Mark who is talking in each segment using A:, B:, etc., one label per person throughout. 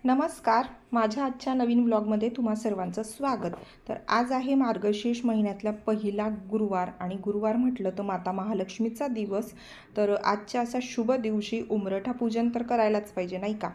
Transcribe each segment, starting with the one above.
A: नमस्कार, माझ्या आजच्या नवीन ब्लॉगमध्ये तुम्हा सर्वांचं स्वागत। तर आज आहे मार्गशीर्ष महिन्यातला पहिला गुरुवार आणि गुरुवार म्हटलं तर माता महालक्ष्मीचा दिवस। तर आजच्या अशा शुभ दिवशी उंबरठा पूजन तर करायलाच पाहिजे नाही का।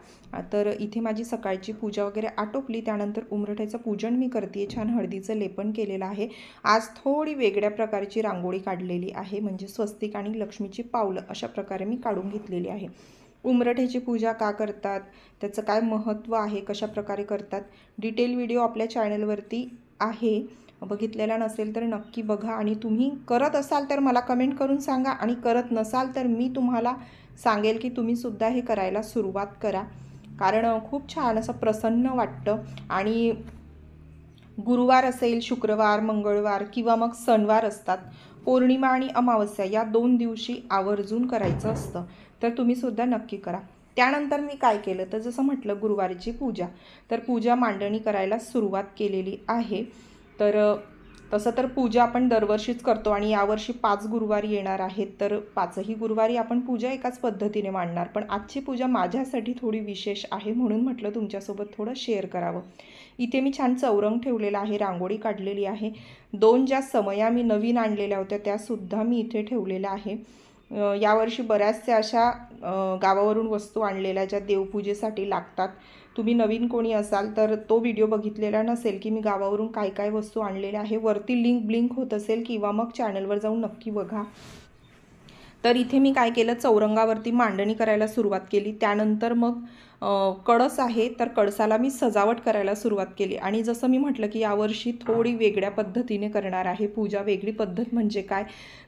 A: तर इथे माझी सकाळची पूजा वगैरे आटोपली, त्यानंतर उंबरठ्याचं पूजन मी करते। छान हळदीचं लेपन केलेलं आहे। आज थोडी वेगळ्या प्रकारची रांगोळी काढलेली आहे, म्हणजे स्वस्तिक आणि लक्ष्मीची पावलं अशा प्रकारे मी काढून घेतलेली आहे। उंबरठ्याची पूजा का करतात, त्याचं काय महत्त्व आहे, कशा प्रकारे करतात, डिटेल व्हिडिओ आपल्या चॅनलवरती आहे। बघितलेला नसेल तर नक्की बघा आणि तुम्ही करत असाल तर मला कमेंट करून सांगा, आणि करत नसाल तर मी तुम्हाला सांगेल की तुम्ही सुद्धा हे करायला सुरुवात करा, कारण खूप छान असं प्रसन्न वाटतं। आणि गुरुवार असेल, शुक्रवार, मंगळवार किंवा मग सणवार असतात, पौर्णिमा आणि अमावस्या या 2 दिवशी आवर्जून करायचं असतं। तर तुम्ही सुद्धा नक्की करा। त्यानंतर मी काय केलं तर जसं म्हटलं गुरुवारची पूजा, तर पूजा मांडणी करायला सुरुवात केलेली आहे। तर तसं तर पूजा आपण दरवर्षीच करतो आणि यावर्षी 5 गुरुवारी येणार आहेत, तर 5ही गुरुवारी आपण पूजा एकाच पद्धतीने मांडणार, पण आजची पूजा माझ्यासाठी थोडी विशेष आहे म्हणून म्हटलं तुमच्यासोबत थोडं शेअर करावं। इथे मी छान चौरंग ठेवलेला आहे, रांगोळी काढलेली आहे। 2 ज्या समया मी नवीन आणलेल्या होत्या त्यासुद्धा मी इथे ठेवलेल्या आहे। यावर्षी बऱ्याचशा अशा गावावरून वस्तू आणलेल्या ज्या देवपूजेसाठी लागतात। तुम्ही नवीन कोणी असाल तर तो व्हिडिओ बघितलेला नसेल की मी गावावरून काय काय वस्तू आणलेल्या आहे, वरती लिंक ब्लिंक होत असेल किंवा मग चॅनलवर जाऊन नक्की बघा। तर इथे मी काय केलं, चौरंगावरती मांडणी करायला सुरुवात केली। त्यानंतर मग कळस आहे, तर कळसाला मी सजावट करायला सुरुवात केली। आणि जसं मी म्हटलं की यावर्षी थोडी वेगळ्या पद्धतीने करणार आहे पूजा। वेगळी पद्धत म्हणजे काय,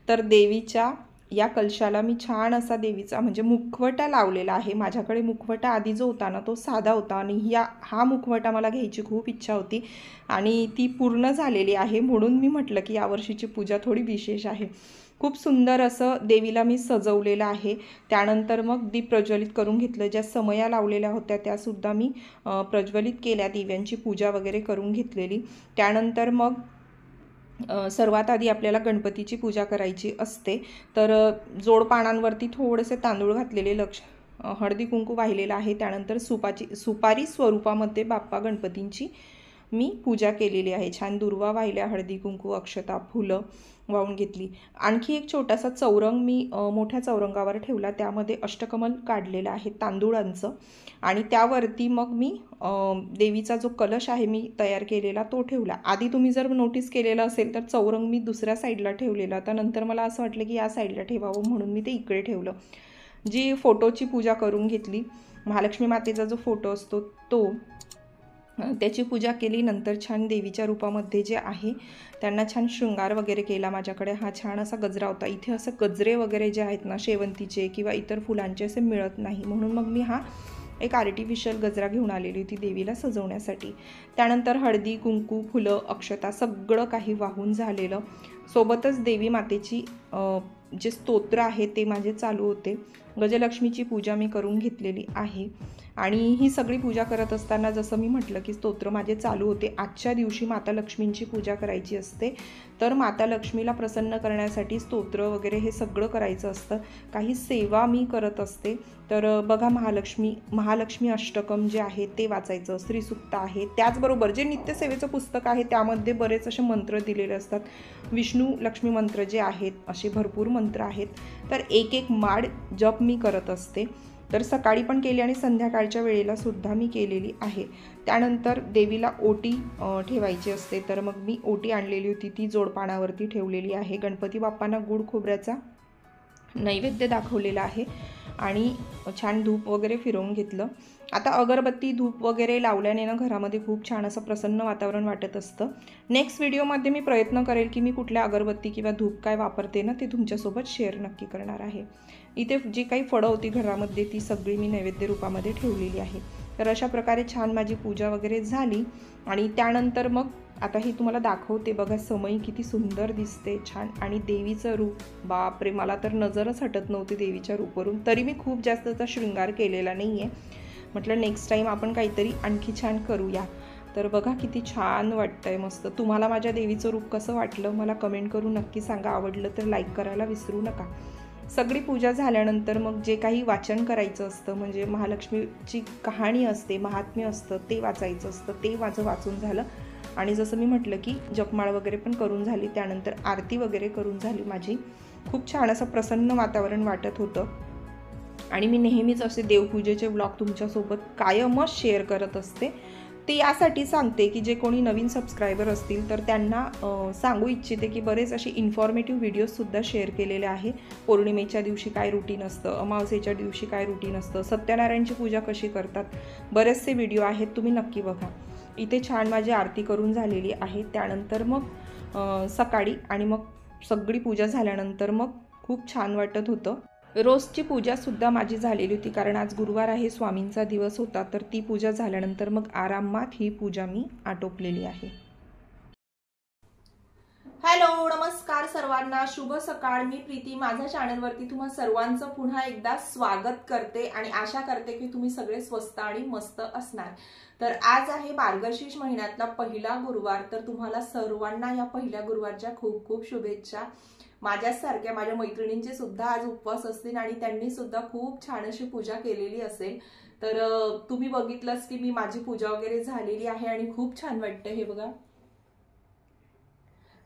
A: तर देवीच्या या कलशाला मी छान असा देवीचा म्हणजे मुखवटा लावलेला आहे। माझ्याकडे मुखवटा आधी जो होता ना तो साधा होता, आणि हा मुखवटा मला घ्यायची खूप इच्छा होती आणि ती पूर्ण झालेली आहे, म्हणून मी म्हटलं की यावर्षीची पूजा थोडी विशेष आहे। खूप सुंदर असं देवीला मी सजवलेलं आहे। त्यानंतर मग दीप प्रज्वलित करून घेतलं। ज्या समया लावलेल्या होत्या त्यासुद्धा मी प्रज्वलित केल्या, दिव्यांची पूजा वगैरे करून घेतलेली। त्यानंतर मग सर्वात आधी आपल्याला गणपतीची पूजा करायची असते। तर जोडपानांवरती थोडेसे तांदूळ घातलेले, हळदी कुंकू वाहिलेलं आहे। त्यानंतर सुपारी स्वरूपामध्ये बाप्पा गणपतींची मी पूजा केलेली आहे। छान दुर्वा वाहिल्या, हळदी कुंकू, अक्षता, फुलं वाहून घेतली। आणखी एक छोटासा चौरंग मी मोठ्या चौरंगावर ठेवला, त्यामध्ये अष्टकमल काढलेलं आहे तांदूळांचं, आणि त्यावरती मग मी देवीचा जो कलश आहे मी तयार केलेला तो ठेवला। आधी तुम्ही जर नोटीस केलेलं असेल तर चौरंग मी दुसऱ्या साईडला ठेवलेला, तर नंतर मला असं वाटलं की या साईडला ठेवावं म्हणून मी ते इकडे ठेवलं। जी फोटोची पूजा करून घेतली, महालक्ष्मी मातेचा जो फोटो असतो तो, त्याची पूजा केली। नंतर छान देवीच्या रूपामध्ये जे आहे त्यांना छान शृंगार वगैरे केला। माझ्याकडे हा छान असा गजरा होता। इथे असं गजरे वगैरे जे आहेत ना शेवंतीचे किंवा इतर फुलांचे असे मिळत नाही, म्हणून मग मी हा एक आर्टिफिशियल गजरा घेऊन आलेली होती देवीला सजवण्यासाठी। त्यानंतर हळदी कुंकू, फुलं, अक्षता सगळं काही वाहून झालेलं। सोबतच देवी मातेची जे स्तोत्र आहे ते माझे चालू होते। गजलक्ष्मीची पूजा मी करून घेतलेली आहे, आणि ही सगळी पूजा करत असताना जसं मी म्हटलं की स्तोत्र माझे चालू होते। आजच्या दिवशी माता लक्ष्मींची पूजा करायची असते, तर माता लक्ष्मीला प्रसन्न करण्यासाठी स्तोत्र वगैरे हे सगळं करायचं असतं। काही सेवा मी करत असते, तर बघा महालक्ष्मी अष्टकम जे आहे ते वाचायचं, श्रीसुक्त आहे। त्याचबरोबर जे नित्यसेवेचं पुस्तक आहे त्यामध्ये बरेच असे मंत्र दिलेले असतात। विष्णू लक्ष्मी मंत्र जे आहेत असे भरपूर मंत्र आहेत, तर एक माळ जप मी करत असते। तर सकाळी पण केली आणि संध्याकाळच्या वेळेला सुद्धा मी केलेली आहे। त्यानंतर देवीला ओटी ठेवायची असते, तर मग मी ओटी आणलेली होती ती जोडपानावरती ठेवलेली आहे। गणपती बाप्पांना गुळ खोबऱ्याचा नैवेद्य दाखवलेला आहे आणि छान धूप वगैरे फिरवून घेतलं। आता अगरबत्ती धूप वगैरे लावल्याने ना घरामध्ये खूप छान असं प्रसन्न वातावरण वाटत असतं। नेक्स्ट व्हिडिओमध्ये मी प्रयत्न करेल की मी कुठल्या अगरबत्ती किंवा धूप काय वापरते ना ते तुमच्यासोबत शेअर नक्की करणार आहे। इथे जी काही फळं होती घरामध्ये ती सगळी मी नैवेद्य रूपामध्ये ठेवलेली आहे। तर अशा प्रकारे छान माझी पूजा वगैरे झाली, आणि त्यानंतर मग आता ही तुम्हाला दाखवते। बघा समई किती सुंदर दिसते, छान, आणि देवीचं रूप बापरे, मला तर नजरच हटत नव्हती देवीच्या रूपवरून। तरी मी खूप जास्तचा शृंगार केलेला नाही आहे, म्हटलं नेक्स्ट टाईम आपण काहीतरी आणखी छान करूया। तर बघा किती छान वाटतंय, मस्त। तुम्हाला माझ्या देवीचं रूप कसं वाटलं मला कमेंट करून नक्की सांगा। आवडलं तर लाईक करायला विसरू नका। सगळी पूजा झाल्यानंतर मग जे काही वाचन करायचं असतं, म्हणजे महालक्ष्मीची कहाणी असते, महात्म्य असतं, ते वाचायचं असतं. ते माझं वाचून झालं आणि जसं मी म्हटलं की जपमाळ वगैरे पण करून झाली, त्यानंतर आरती वगैरे करून झाली माझी. खूप छान असं प्रसन्न वातावरण वाटत होतं आणि मी नेहमीच असे देवपूजेचे व्लॉग तुमच्यासोबत कायमच शेअर करत असते. ते यासाठी सांगते की जे कोणी नवीन सबस्क्रायबर असतील तर त्यांना सांगू इच्छिते की बरेच असे इन्फॉर्मेटिव्ह व्हिडिओजसुद्धा शेअर केलेले आहे. पौर्णिमेच्या दिवशी काय रुटीन असतं, अमावस्येच्या दिवशी काय रुटीन असतं, सत्यनारायणची पूजा कशी करतात, बरेचसे व्हिडिओ आहेत, तुम्ही नक्की बघा. इथे छान माझी आरती करून झालेली आहे. त्यानंतर मग सकाळी आणि मग सगळी पूजा झाल्यानंतर मग खूप छान वाटत होतं. रोजची पूजासुद्धा माझी झालेली होती, कारण आज गुरुवार आहे, स्वामींचा दिवस होता. तर ती पूजा झाल्यानंतर मग आरामात ही पूजा मी आटोपलेली आहे. हॅलो, नमस्कार सर्वांना, शुभ सकाळ. मी प्रीती, माझ्या चॅनलवरती तुम्हा सर्वांचं पुन्हा एकदा स्वागत करते आणि आशा करते की तुम्ही सगळे स्वस्त आणि मस्त असणार. तर आज आहे मार्गशीर्ष महिन्यातला पहिला गुरुवार. तर तुम्हाला सर्वांना या पहिल्या गुरुवारच्या खूप खूप शुभेच्छा. माझ्यासारख्या माझ्या मैत्रिणींचे सुद्धा आज उपवास असतील आणि त्यांनी सुद्धा खूप छान अशी पूजा केलेली असेल. तर तुम्ही बघितलंच की मी माझी पूजा वगैरे झालेली आहे आणि खूप छान वाटतं. हे बघा,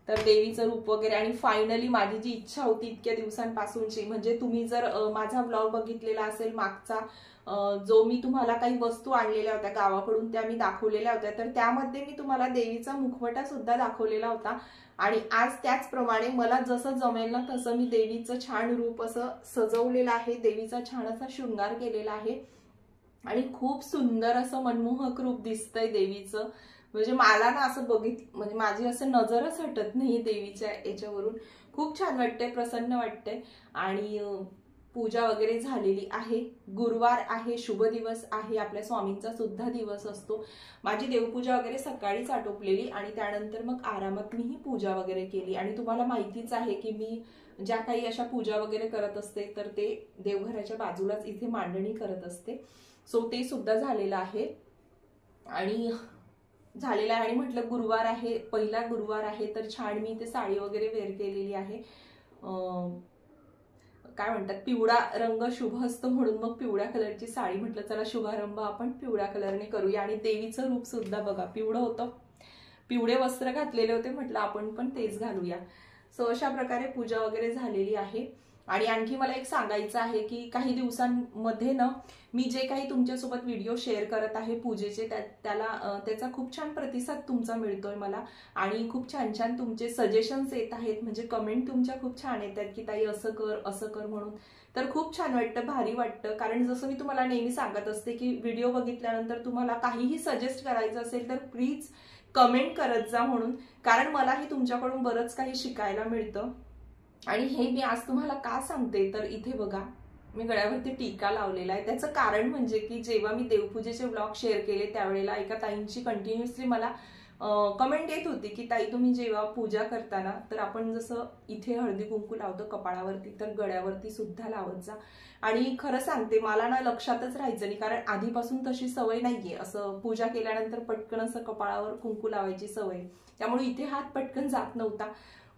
A: तर देवीचं रूप वगैरे. आणि फायनली माझी जी इच्छा होती इतक्या दिवसांपासूनची, म्हणजे तुम्ही जर माझा व्लॉग बघितलेला असेल मागचा, जो मी तुम्हाला काही वस्तू आणलेल्या होत्या गावाकडून, त्या मी दाखवलेल्या होत्या, तर त्यामध्ये मी तुम्हाला देवीचा मुखवटा सुद्धा दाखवलेला होता. आणि आज त्याचप्रमाणे मला जसं जमेल ना तसं मी देवीचं छान रूप असं सजवलेलं आहे, देवीचा छान असा शृंगार केलेला आहे आणि खूप सुंदर असं मनमोहक रूप दिसतंय देवीचं. म्हणजे मला ना असं म्हणजे माझी असं नजरच हटत नाही देवीच्या याच्यावरून. खूप छान वाटतंय, प्रसन्न वाटतंय. आणि पूजा वगैरे झालेली आहे. गुरुवार आहे, शुभ दिवस आहे, आपल्या स्वामींचा सुद्धा दिवस असतो. माझी देवपूजा वगैरे सकाळीच आटोपलेली आणि त्यानंतर मग आरामात मी ही पूजा वगैरे केली. आणि तुम्हाला माहितीच आहे की मी ज्या काही अशा पूजा वगैरे करत असते तर ते देवघराच्या बाजूलाच इथे मांडणी करत असते. सो ते सुद्धा झालेलं आहे आणि म्हटलं गुरुवार आहे, पहिला गुरुवार आहे, तर छान मी ते साडी वगैरे वेअर केलेली आहे. काय म्हणतात, पिवळा रंग शुभ असतो म्हणून मग पिवळ्या कलरची साडी. म्हटलं चला शुभारंभ आपण पिवळ्या कलरने करूया. आणि देवीचं रूप सुद्धा बघा पिवळं होतं, पिवळे वस्त्र घातलेले होते, म्हटलं आपण पण तेच घालूया. सो अशा प्रकारे पूजा वगैरे झालेली आहे. आणि आणखी मला एक सांगायचं आहे की काही दिवसांमध्ये ना मी जे काही तुमच्यासोबत व्हिडिओ शेअर करत आहे पूजेचे, त्याचा खूप छान प्रतिसाद तुमचा मिळतोय मला. आणि खूप छान छान तुमचे सजेशन्स येत आहेत, म्हणजे कमेंट तुमच्या खूप छान येतात की ताई असं कर म्हणून. तर खूप छान वाटतं, भारी वाटतं. कारण जसं मी तुम्हाला नेहमी सांगत असते की व्हिडिओ बघितल्यानंतर तुम्हाला काहीही सजेस्ट करायचं असेल तर प्लीज कमेंट करत जा म्हणून, कारण मलाही तुमच्याकडून बरंच काही शिकायला मिळतं. आणि हे मी आज तुम्हाला का सांगते तर इथे बघा, मी गळ्यावरती टीका लावलेला आहे. त्याचं कारण म्हणजे की जेव्हा मी देवपूजेचे व्लॉग शेअर केले त्यावेळेला एका ताईंची कंटिन्युअसली मला कमेंट येत होती की ताई तुम्ही जेव्हा पूजा करताना तर आपण जसं इथे हळदी कुंकू लावतो कपाळावरती, तर गळ्यावरती सुद्धा लावत जा. आणि खरं सांगते मला ना लक्षातच राहायचं नाही, कारण आधीपासून तशी सवय नाहीये असं पूजा केल्यानंतर पटकन असं कपाळावर कुंकू लावायची सवय, त्यामुळे इथे हात पटकन जात नव्हता.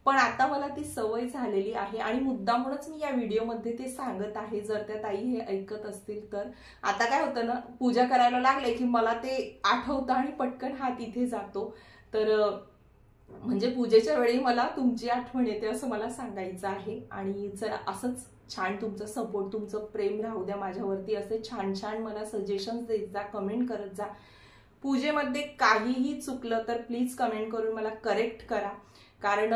A: पण आता मला ती सवय झालेली आहे आणि मुद्दामूनच मी या व्हिडिओमध्ये ते सांगत आहे, जर त्या ताई हे ऐकत असतील तर. आता काय होतं ना, पूजा करायला लागले की मला ते आठवतं आणि पटकन हात इथे जातो. तर म्हणजे पूजेच्या वेळी मला तुमची आठवण येते असं मला सांगायचं आहे. आणि जरा असंच छान तुमचं सपोर्ट, तुमचं प्रेम राहू द्या माझ्यावरती. असे छान छान मला सजेशन्स देत जा, कमेंट करत जा. पूजेमध्ये काहीही चुकलं तर प्लीज कमेंट करून मला करेक्ट करा, कारण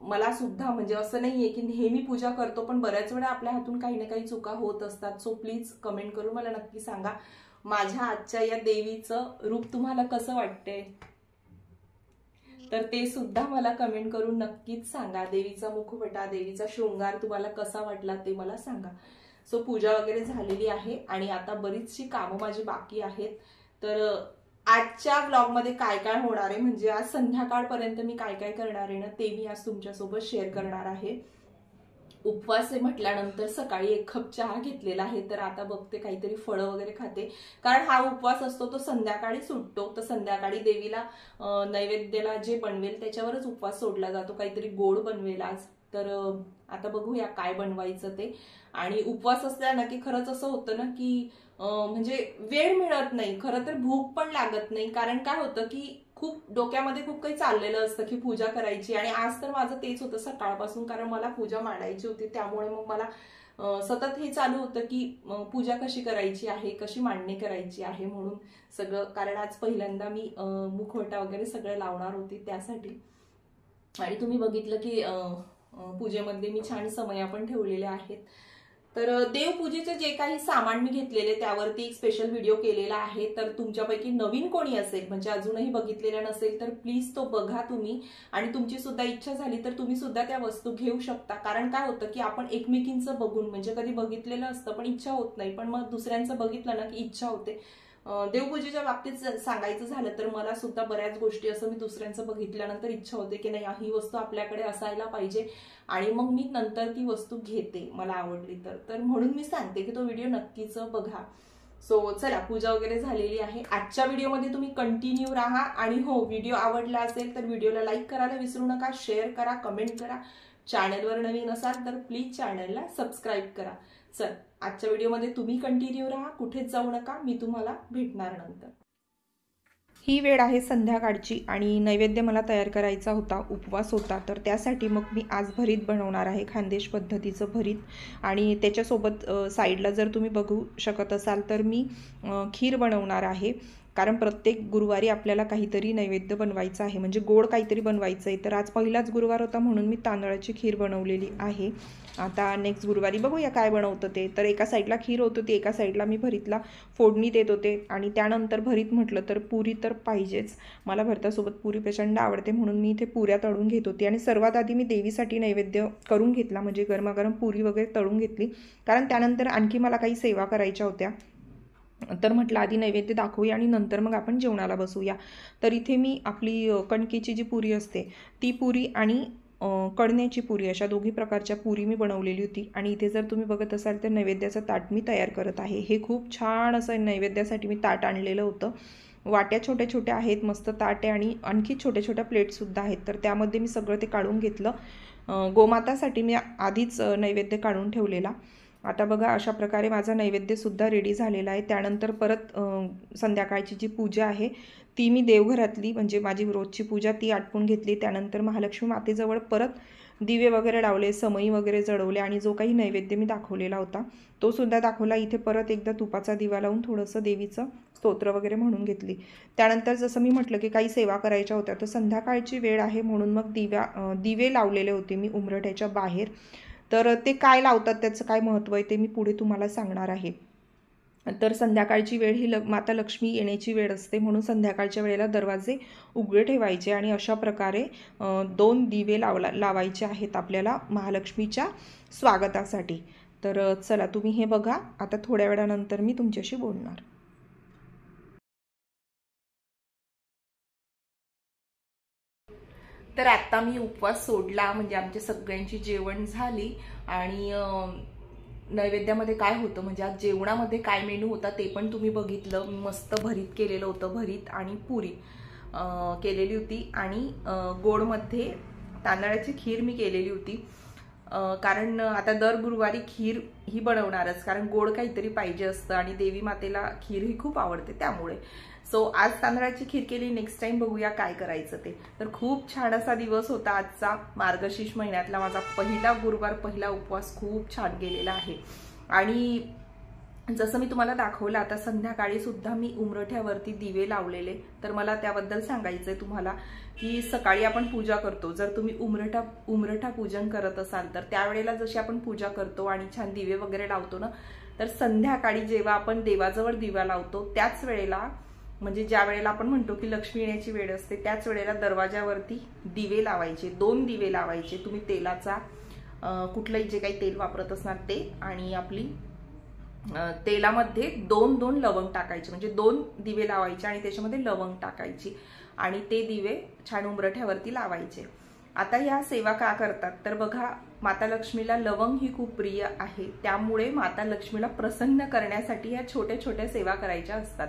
A: मला सुद्धा म्हणजे असं नाहीये की नेहमी पूजा करतो, पण बऱ्याच वेळा आपल्या हातून काही ना काही चुका होत असतात. सो प्लीज कमेंट करून मला नक्की सांगा माझ्या आजच्या या देवीचं रूप तुम्हाला कसं वाटतंय, तर ते सुद्धा मला कमेंट करून नक्कीच सांगा. देवीचा मुखवटा, देवीचा शृंगार तुम्हाला कसा वाटला ते मला सांगा. सो पूजा वगैरे झालेली आहे आणि आता बरीचशी कामं माझी बाकी आहेत. तर आजच्या व्लॉग मध्ये काय काय होणार आहे, म्हणजे आज संध्याकाळपर्यंत मी काय काय करणार आहे ना, ते मी आज तुमच्यासोबत शेअर करणार आहे. उपवास आहे म्हटल्यानंतर सकाळी 1 कप चहा घेतलेला आहे, तर आता बघते काहीतरी फळं वगैरे खाते, कारण हा उपवास असतो तो संध्याकाळी सुटतो. तर संध्याकाळी देवीला नैवेद्याला जे बनवेल त्याच्यावरच उपवास सोडला जातो. काहीतरी गोड बनवेल आज, तर आता बघूया काय बनवायचं ते. आणि उपवास असला ना की खरंच असं होतं ना की म्हणजे वेळ मिळत नाही, खरं तर भूक पण लागत नाही. कारण काय होतं की खूप डोक्यामध्ये खूप काही चाललेलं असतं की पूजा करायची. आणि आज तर माझं तेच होतं सकाळपासून, कारण मला पूजा मांडायची होती. त्यामुळे मग मला सतत हे चालू होतं की पूजा कशी करायची आहे, कशी मांडणी करायची आहे म्हणून सगळं. कारण आज पहिल्यांदा मी मुखवटा वगैरे सगळं लावणार होती त्यासाठी. आणि तुम्ही बघितलं की पूजेमध्ये मी छान समया पण ठेवलेल्या आहेत. तर देवपूजेचे जे काही सामान मी घेतलेले त्यावरती एक स्पेशल व्हिडिओ केलेला आहे. तर तुमच्यापैकी नवीन कोणी असेल, म्हणजे अजूनही बघितलेला नसेल, तर प्लीज तो बघा तुम्ही. आणि तुमची सुद्धा इच्छा झाली तर तुम्ही सुद्धा त्या वस्तू घेऊ शकता. कारण काय होतं की आपण एकमेकींचं बघून, म्हणजे कधी बघितलेलं असतं पण इच्छा होत नाही, पण मग दुसऱ्यांचं बघितलं ना की इच्छा होते. देवपूजेच्या बाबतीत सांगायचं झालं तर मला सुद्धा बऱ्याच गोष्टी असं मी दुसऱ्यांचं बघितल्यानंतर इच्छा होते की नाही ही वस्तू आपल्याकडे असायला पाहिजे, आणि मग मी नंतर ती वस्तू घेते मला आवडली तर म्हणून मी सांगते की तो व्हिडिओ नक्कीच बघा. सो चला, पूजा वगैरे झालेली आहे. आजच्या व्हिडिओमध्ये तुम्ही कंटिन्यू राहा. आणि हो, व्हिडिओ आवडला असेल तर व्हिडिओला लाईक करायला विसरू नका, शेअर करा, कमेंट करा. चॅनलवर नवीन असाल तर प्लीज चॅनलला सबस्क्राईब करा. चल, आजच्या व्हिडिओमध्ये तुम्ही कंटिन्यू राहा, कुठेच जाऊ नका. मी तुम्हाला भेटणार नंतर. ही वेळ आहे संध्याकाळची आणि नैवेद्य मला तयार करायचा होता, उपवास होता. तर त्यासाठी मग मी आज भरीत बनवणार आहे, खानदेश पद्धतीचं भरीत. आणि त्याच्यासोबत साईडला जर तुम्ही बघू शकत असाल तर मी खीर बनवणार आहे. कारण प्रत्येक गुरुवारी आपल्याला काहीतरी नैवेद्य बनवायचं आहे, म्हणजे गोड काहीतरी बनवायचं आहे. तर आज पहिलाच गुरुवार होता म्हणून मी तांदळाची खीर बनवलेली आहे. आता नेक्स्ट गुरुवारी बघूया काय बनवतं ते. तर एका साईडला खीर होत होती, एका साईडला मी भरीतला फोडणी देत होते. आणि त्यानंतर भरीत म्हटलं तर पुरी तर पाहिजेच. मला भरतासोबत पुरी प्रचंड आवडते म्हणून मी इथे पुऱ्या तळून घेत होती. आणि सर्वात आधी मी देवीसाठी नैवेद्य करून घेतला, म्हणजे गरमागरम पुरी वगैरे तळून घेतली. कारण त्यानंतर आणखी मला काही सेवा करायच्या होत्या. तर म्हटलं आधी नैवेद्य दाखवूया आणि नंतर मग आपण जेवणाला बसूया. तर इथे मी आपली कणकेची जी पुरी असते ती पुरी आणि कणण्याची पुरी अशा दोघी प्रकारच्या पुरी मी बनवलेली होती. आणि इथे जर तुम्ही बघत असाल तर नैवेद्याचं ताट मी तयार करत आहे. हे खूप छान असं नैवेद्यासाठी मी ताट आणलेलं होतं. वाट्या छोट्या छोट्या आहेत, मस्त ताट आहे. आणि आणखी छोट्या छोट्या प्लेट्ससुद्धा आहेत. तर त्यामध्ये मी सगळं ते काढून घेतलं. गोमातासाठी मी आधीच नैवेद्य काढून ठेवलेला. आता बघा अशा प्रकारे माझा नैवेद्यसुद्धा रेडी झालेला आहे. त्यानंतर परत संध्याकाळची जी पूजा आहे ती मी देवघरातली, म्हणजे माझी रोजची पूजा ती आटपून घेतली. त्यानंतर महालक्ष्मी मातेजवळ परत दिवे वगैरे लावले, समई वगैरे जळवले. आणि जो काही नैवेद्य मी दाखवलेला होता तो सुद्धा दाखवला. इथे परत एकदा तुपाचा दिवा लावून थोडंसं देवीचं स्तोत्र वगैरे म्हणून घेतली. त्यानंतर जसं मी म्हटलं की काही सेवा करायच्या होत्या, तर संध्याकाळची वेळ आहे म्हणून मग दिवे लावलेले होते मी उंबरठ्याच्या बाहेर. तर ते काय लावतात, त्याचं काय महत्त्व आहे ते मी पुढे तुम्हाला सांगणार आहे. तर संध्याकाळची वेळ ही माता लक्ष्मी येण्याची वेळ असते, म्हणून संध्याकाळच्या वेळेला दरवाजे उघडे ठेवायचे. आणि अशा प्रकारे 2 दिवे लावायचे आहेत आपल्याला महालक्ष्मीच्या स्वागतासाठी. तर चला तुम्ही हे बघा. आता थोड्या वेळानंतर मी तुमच्याशी बोलणार. तर आता मी उपवास सोडला, म्हणजे आमच्या सगळ्यांची जेवण झाली. आणि नैवेद्यामध्ये काय होतं, म्हणजे आज जेवणामध्ये काय मेनू होता ते पण तुम्ही बघितलं. मस्त भरीत केलेलं होतं, भरीत आणि पुरी केलेली होती. आणि गोडमध्ये तांदळाची खीर मी केलेली होती. कारण आता दर गुरुवारी खीर ही बनवणारच, कारण गोड काहीतरी पाहिजे असतं. आणि देवी मातेला खीर ही खूप आवडते त्यामुळे. सो आज तांदळाची खीर केली. नेक्स्ट टाइम बघूया काय करायचं ते. तर खूप छान असा दिवस होता आजचा. मार्गशीर्ष महिन्यातला माझा पहिला गुरुवार, पहिला उपवास खूप छान गेलेला आहे. आणि जसं मी तुम्हाला दाखवलं, आता संध्याकाळी सुद्धा मी उंबरठ्यावरती दिवे लावलेले. तर मला त्याबद्दल सांगायचंय तुम्हाला की सकाळी आपण पूजा करतो, जर तुम्ही उंबरठा पूजन करत असाल तर त्यावेळेला जशी आपण पूजा करतो आणि छान दिवे वगैरे लावतो ना, तर संध्याकाळी जेव्हा आपण देवाजवळ दिवा लावतो त्याच वेळेला, म्हणजे ज्या वेळेला आपण म्हणतो की लक्ष्मी येण्याची वेळ असते, त्याच वेळेला दरवाजावरती दिवे लावायचे. 2 दिवे लावायचे. तुम्ही तेलाचा कुठलंही जे काही तेल वापरत असणार ते, आणि आपली तेलामध्ये 2 लवंग टाकायचे, म्हणजे 2 दिवे लावायचे आणि त्याच्यामध्ये लवंग टाकायची. आणि ते दिवे छान उंबरठ्यावरती लावायचे. आता ह्या सेवा का करतात, तर बघा माता लक्ष्मीला लवंग ही खूप प्रिय आहे. त्यामुळे माता लक्ष्मीला प्रसन्न करण्यासाठी ह्या छोट्या छोट्या सेवा करायच्या असतात.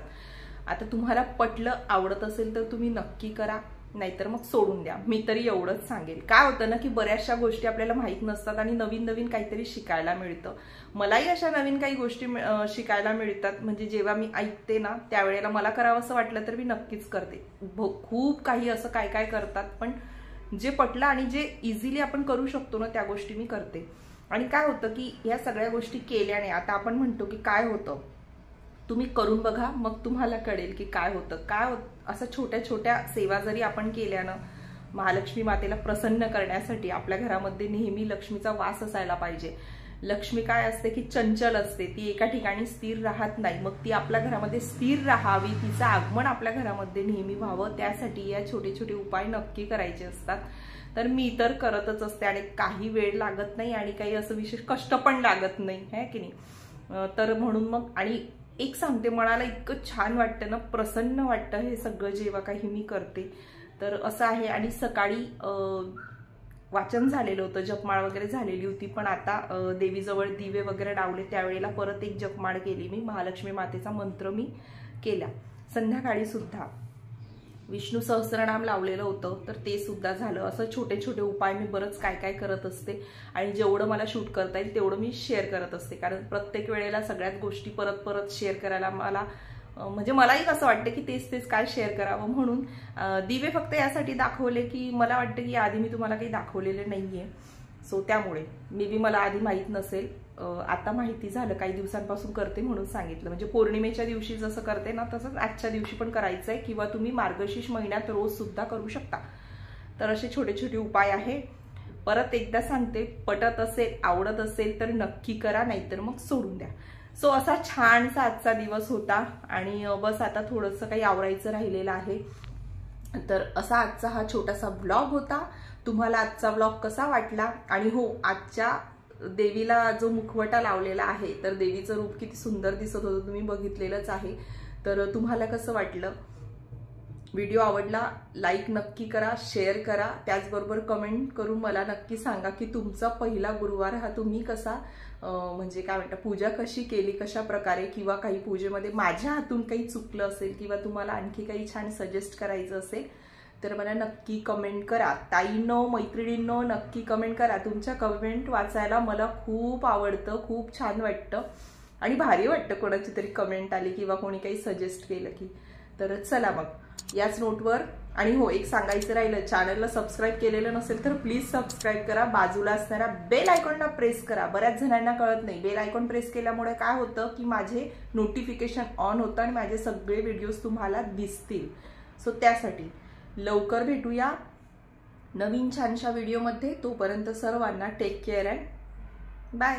A: आता तुम्हाला पटलं, आवडत असेल तर तुम्ही नक्की करा. नाहीतर मग सोडून द्या. मी तरी एवढंच सांगेल. काय होतं ना की बऱ्याचशा गोष्टी आपल्याला माहीत नसतात आणि नवीन नवीन काहीतरी शिकायला मिळतं. मलाही अशा नवीन काही गोष्टी शिकायला मिळतात. म्हणजे जेव्हा मी ऐकते ना त्यावेळेला मला करावं असं वाटलं तर मी नक्कीच करते. खूप काही असं काय काय करतात, पण जे पटलं आणि जे इझिली आपण करू शकतो ना त्या गोष्टी मी करते. आणि काय होतं की या सगळ्या गोष्टी केल्याने आता आपण म्हणतो की काय होतं, तुम्ही करून बघा मग तुम्हाला कळेल की काय होतं. असं छोट्या छोट्या सेवा जरी आपण केल्यानं महालक्ष्मी मातेला प्रसन्न करण्यासाठी आपल्या घरामध्ये नेहमी लक्ष्मीचा वास असायला पाहिजे. लक्ष्मी काय असते की चंचल असते, ती एका ठिकाणी स्थिर राहत नाही. मग ती आपल्या घरामध्ये स्थिर राहावी, तिचं आगमन आपल्या घरामध्ये नेहमी व्हावं, त्यासाठी या छोटे छोटे उपाय नक्की करायचे असतात. तर मी तर करतच असते आणि काही वेळ लागत नाही आणि काही असं विशेष कष्ट पण लागत नाही, है की नाही. तर म्हणून मग आणि एक सांगते, मनाला इतकं छान वाटतं ना, प्रसन्न वाटतं हे सगळं जेव्हा काही मी करते. तर असं आहे. आणि सकाळी वाचन झालेलं होतं, जपमाळ वगैरे झालेली होती, पण आता देवीजवळ दिवे वगैरे लावले त्यावेळेला परत एक जपमाळ केली मी. महालक्ष्मी मातेचा मंत्र मी केला. संध्याकाळी सुद्धा विष्णू सहस्रनाम लावलेलं होतं तर ते सुद्धा झालं. असं छोटे छोटे उपाय मी बरंच काय काय करत असते आणि जेवढं मला शूट करता येईल तेवढं मी शेअर करत असते. कारण प्रत्येक वेळेला सगळ्याच गोष्टी परत परत शेअर करायला मला म्हणजे मलाही असं वाटतं की तेच तेच काय शेअर करावं. म्हणून दिवे फक्त यासाठी दाखवले की मला वाटतं की आधी मी तुम्हाला काही दाखवलेले नाहीये. सो त्यामुळे मे बी मला आधी माहीत नसेल, आता माहिती झालं, काही दिवसांपासून करते म्हणून सांगितलं. म्हणजे पौर्णिमेच्या दिवशी जसं करते ना तसंच आजच्या दिवशी पण करायचंय, किंवा तुम्ही मार्गशीर्ष महिन्यात रोज सुद्धा करू शकता. तर असे छोटे छोटे उपाय आहे. परत एकदा सांगते, पटत असेल आवडत असेल तर नक्की करा, नाहीतर मग सोडून द्या. सो असा छानसा आजचा दिवस होता आणि बस आता थोडंसं काही आवरायचं राहिलेलं आहे. तर असा आजचा हा छोटासा ब्लॉग होता. तुम्हाला आजचा ब्लॉग कसा वाटला? आणि हो, आजच्या देवीला जो मुखवटा लावलेला आहे तर देवीचं रूप किती सुंदर दिसत होतं, तुम्ही बघितलेलंच आहे. तर तुम्हाला कसं वाटलं? व्हिडिओ आवडला लाईक नक्की करा, शेअर करा, त्याचबरोबर कमेंट करून मला नक्की सांगा की तुमचा पहिला गुरुवार हा तुम्ही कसा म्हणजे काय म्हणता पूजा कशी केली, कशा प्रकारे, किंवा काही पूजेमध्ये माझ्या हातून काही चुकलं असेल किंवा तुम्हाला आणखी काही छान सजेस्ट करायचं असेल तर मला नक्की कमेंट करा. ताईंनो, मैत्रिणींनो, नक्की कमेंट करा. तुमच्या कमेंट वाचायला मला खूप आवडतं, खूप छान वाटतं आणि भारी वाटतं कोणाची तरी कमेंट आली किंवा कोणी काही सजेस्ट केलं की. तर चला मग याच नोटवर, आणि हो एक सांगायचं राहिलं, चॅनलला सबस्क्राईब केलेलं नसेल तर प्लीज सबस्क्राईब करा. बाजूला असणारा बेल आयकॉनला प्रेस करा. बऱ्याच जणांना कळत नाही, बेल आयकॉन प्रेस केल्यामुळे काय होतं की माझे नोटिफिकेशन ऑन होतं आणि माझे सगळे व्हिडिओज तुम्हाला दिसतील. सो त्यासाठी लवकर भेटूया नवीन छानशा व्हिडिओमध्ये. तोपर्यंत सर्वांना टेक केअर अँड बाय.